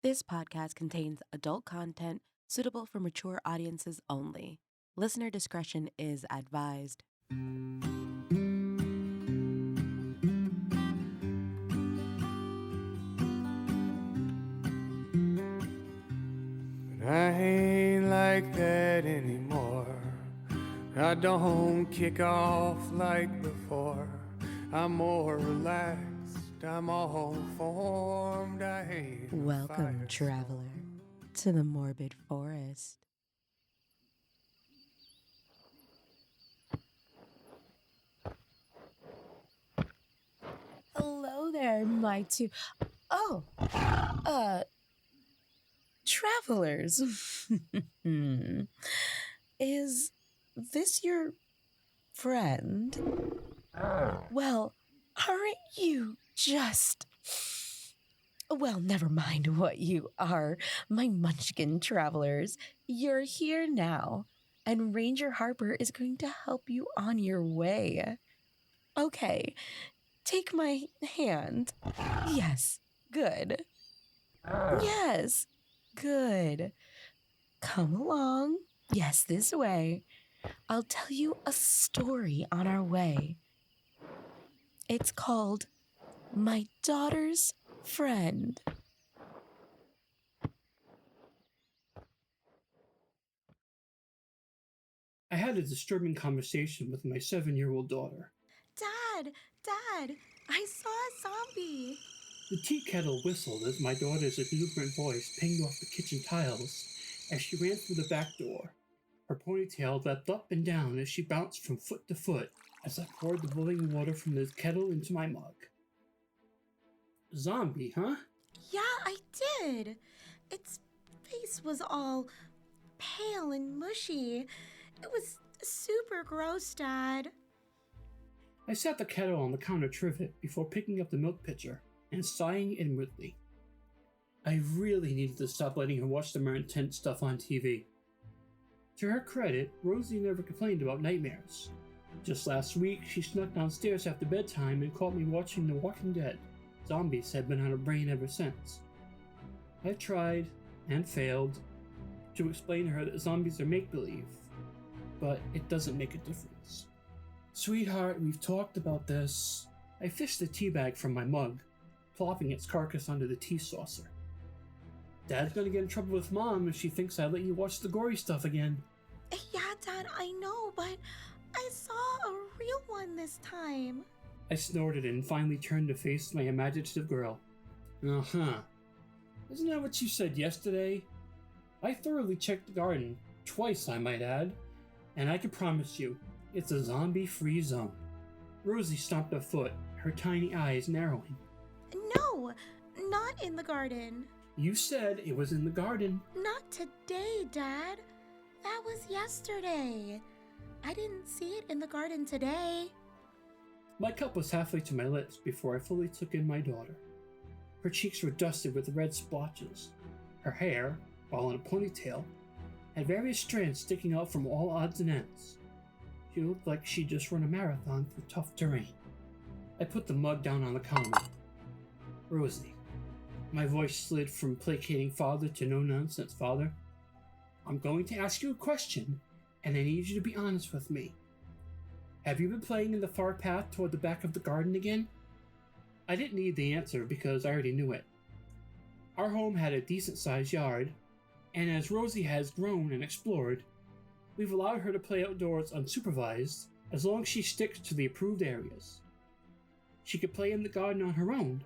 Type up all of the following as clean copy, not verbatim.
This podcast contains adult content suitable for mature audiences only. Listener discretion is advised. But I ain't like that anymore. I don't kick off like before. I'm more relaxed. I'm all formed. I hate Welcome, traveler, to the Morbid Forest. Hello there, my two. Travelers. Is this your friend? Well, aren't you just... Well, never mind what you are, my munchkin travelers. You're here now, and Ranger Harper is going to help you on your way. Okay, take my hand. Yes, good. Yes, good. Come along. Yes, this way. I'll tell you a story on our way. It's called My Daughter's Friend. I had a disturbing conversation with my 7-year-old daughter. Dad, I saw a zombie. The tea kettle whistled as my daughter's exuberant voice pinged off the kitchen tiles as she ran through the back door. Her ponytail leapt up and down as she bounced from foot to foot as I poured the boiling water from the kettle into my mug. Zombie, huh? Yeah, I did. Its face was all pale and mushy. It was super gross, Dad. I sat the kettle on the counter trivet before picking up the milk pitcher and sighing inwardly. I really needed to stop letting her watch the more intense stuff on TV. To her credit, Rosie never complained about nightmares. Just last week, she snuck downstairs after bedtime and caught me watching The Walking Dead. Zombies had been on her brain ever since. I tried, and failed, to explain to her that zombies are make-believe, but it doesn't make a difference. Sweetheart, we've talked about this. I fished the tea bag from my mug, plopping its carcass onto the tea saucer. Dad's gonna get in trouble with Mom if she thinks I let you watch the gory stuff again. Yeah, Dad, I know, but I saw a real one this time. I snorted and finally turned to face my imaginative girl. Uh-huh. Isn't that what you said yesterday? I thoroughly checked the garden, twice I might add, and I can promise you, it's a zombie-free zone. Rosie stomped a foot, her tiny eyes narrowing. No, not in the garden. You said it was in the garden. Not today, Dad. That was yesterday. I didn't see it in the garden today. My cup was halfway to my lips before I fully took in my daughter. Her cheeks were dusted with red splotches. Her hair, all in a ponytail, had various strands sticking out from all odds and ends. She looked like she'd just run a marathon through tough terrain. I put the mug down on the counter. Rosie. My voice slid from placating father to no-nonsense father. I'm going to ask you a question, and I need you to be honest with me. Have you been playing in the far path toward the back of the garden again? I didn't need the answer because I already knew it. Our home had a decent-sized yard, and as Rosie has grown and explored, we've allowed her to play outdoors unsupervised as long as she sticks to the approved areas. She could play in the garden on her own,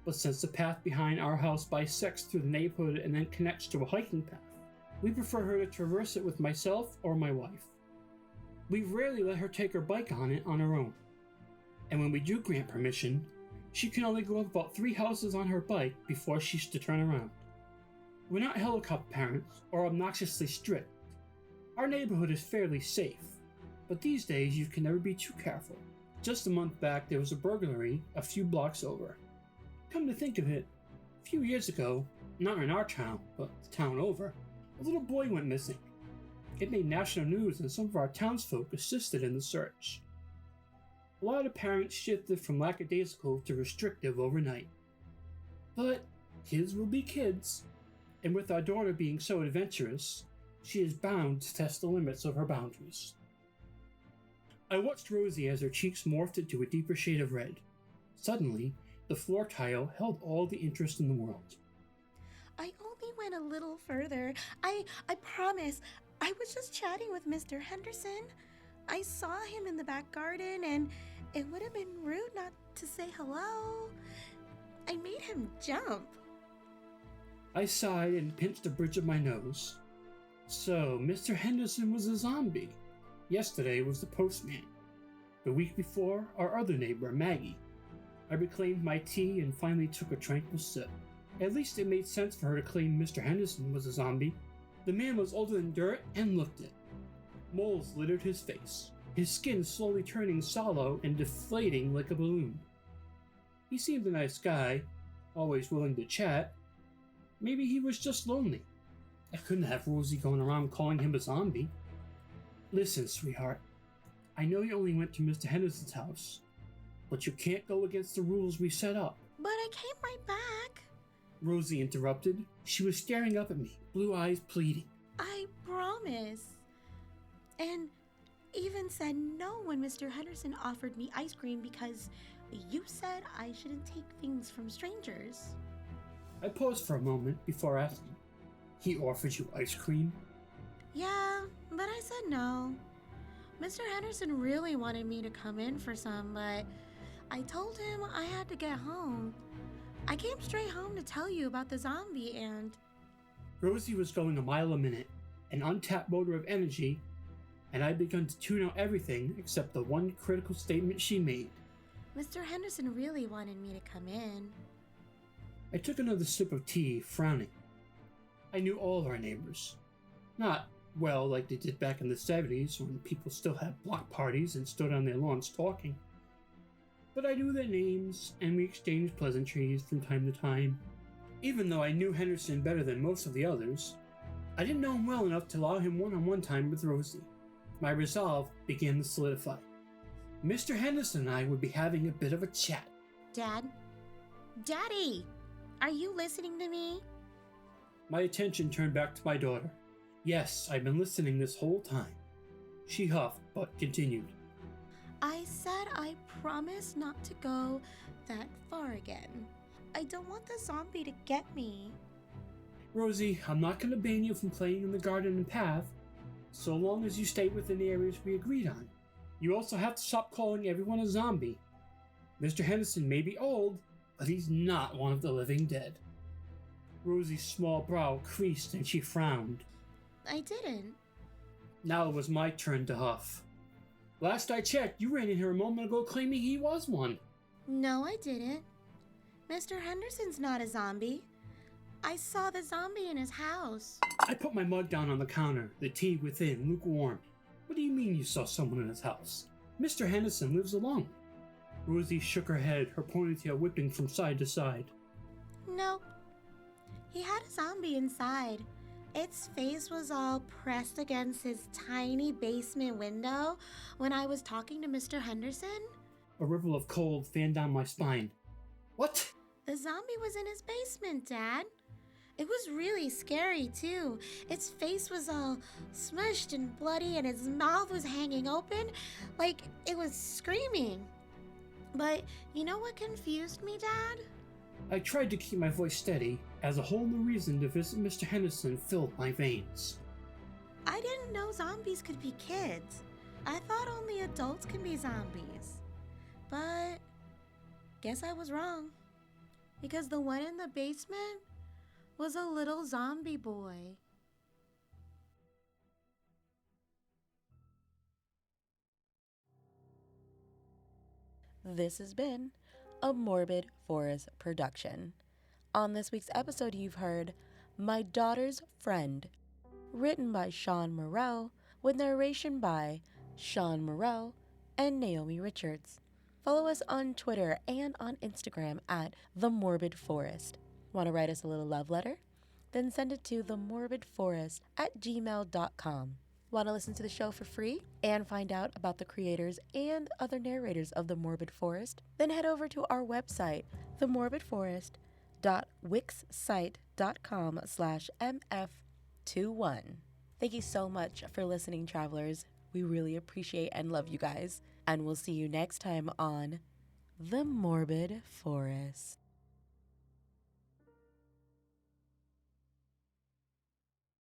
but since the path behind our house bisects through the neighborhood and then connects to a hiking path, we prefer her to traverse it with myself or my wife. We rarely let her take her bike on it on her own, and when we do grant permission, she can only go up about 3 houses on her bike before she's to turn around. We're not helicopter parents or obnoxiously strict. Our neighborhood is fairly safe, but these days you can never be too careful. Just a month back, there was a burglary a few blocks over. Come to think of it, a few years ago, not in our town, but the town over, a little boy went missing. It made national news and some of our townsfolk assisted in the search. A lot of parents shifted from lackadaisical to restrictive overnight. But Kids will be kids, and with our daughter being so adventurous, she is bound to test the limits of her boundaries. I watched Rosie as her cheeks morphed into a deeper shade of red. Suddenly, the floor tile held all the interest in the world. I only went a little further. I promise. I was just chatting with Mr. Henderson. I saw him in the back garden, and it would have been rude not to say hello. I made him jump. I sighed and pinched the bridge of my nose. So, Mr. Henderson was a zombie. Yesterday was the postman. The week before, our other neighbor, Maggie. I reclaimed my tea and finally took a tranquil sip. At least it made sense for her to claim Mr. Henderson was a zombie. The man was older than dirt and looked it. Moles littered his face, his skin slowly turning sallow and deflating like a balloon. He seemed a nice guy, always willing to chat. Maybe he was just lonely. I couldn't have Rosie going around calling him a zombie. Listen, sweetheart, I know you only went to Mr. Henderson's house, but you can't go against the rules we set up. But I came right back. Rosie interrupted. She was staring up at me, blue eyes pleading. I promise. And even said no when Mr. Henderson offered me ice cream because you said I shouldn't take things from strangers. I paused for a moment before asking, he offered you ice cream? Yeah, but I said no. Mr. Henderson really wanted me to come in for some, but I told him I had to get home. I came straight home to tell you about the zombie and... Rosie was going a mile a minute, an untapped motor of energy, and I'd begun to tune out everything except the one critical statement she made. Mr. Henderson really wanted me to come in. I took another sip of tea, frowning. I knew all our neighbors. Not, well, like they did back in the 70s when people still had block parties and stood on their lawns talking. But I knew their names, and we exchanged pleasantries from time to time. Even though I knew Henderson better than most of the others, I didn't know him well enough to allow him one-on-one time with Rosie. My resolve began to solidify. Mr. Henderson and I would be having a bit of a chat. Dad? Daddy! Are you listening to me? My attention turned back to my daughter. Yes, I've been listening this whole time. She huffed, but continued. I said I promise not to go that far again. I don't want the zombie to get me. Rosie, I'm not going to ban you from playing in the garden and path, so long as you stay within the areas we agreed on. You also have to stop calling everyone a zombie. Mr. Henderson may be old, but he's not one of the living dead. Rosie's small brow creased and she frowned. I didn't. Now it was my turn to huff. Last I checked, you ran in here a moment ago claiming he was one. No, I didn't. Mr. Henderson's not a zombie. I saw the zombie in his house. I put my mug down on the counter, the tea within lukewarm. What do you mean you saw someone in his house? Mr. Henderson lives alone. Rosie shook her head, her ponytail whipping from side to side. Nope. He had a zombie inside. Its face was all pressed against his tiny basement window when I was talking to Mr. Henderson. A ripple of cold fanned down my spine. What? The zombie was in his basement, Dad. It was really scary, too. Its face was all smushed and bloody, and its mouth was hanging open like it was screaming. But you know what confused me, Dad? I tried to keep my voice steady, as a whole new reason to visit Mr. Henderson filled my veins. I didn't know zombies could be kids. I thought only adults can be zombies. But guess I was wrong. Because the one in the basement was a little zombie boy. This has been a Morbid Forest production. On this week's episode, you've heard My Daughter's Friend, written by Shawn Moreau, with narration by Shawn Moreau and Naomi Richards. Follow us on Twitter and on Instagram at The Morbid Forest. Want to write us a little love letter? Then send it to themorbidforest@gmail.com. Want to listen to the show for free and find out about the creators and other narrators of The Morbid Forest? Then head over to our website, themorbidforest.com. wixsite.com/mf21. Thank you so much for listening, travelers. We really appreciate and love you guys. And we'll see you next time on The Morbid Forest.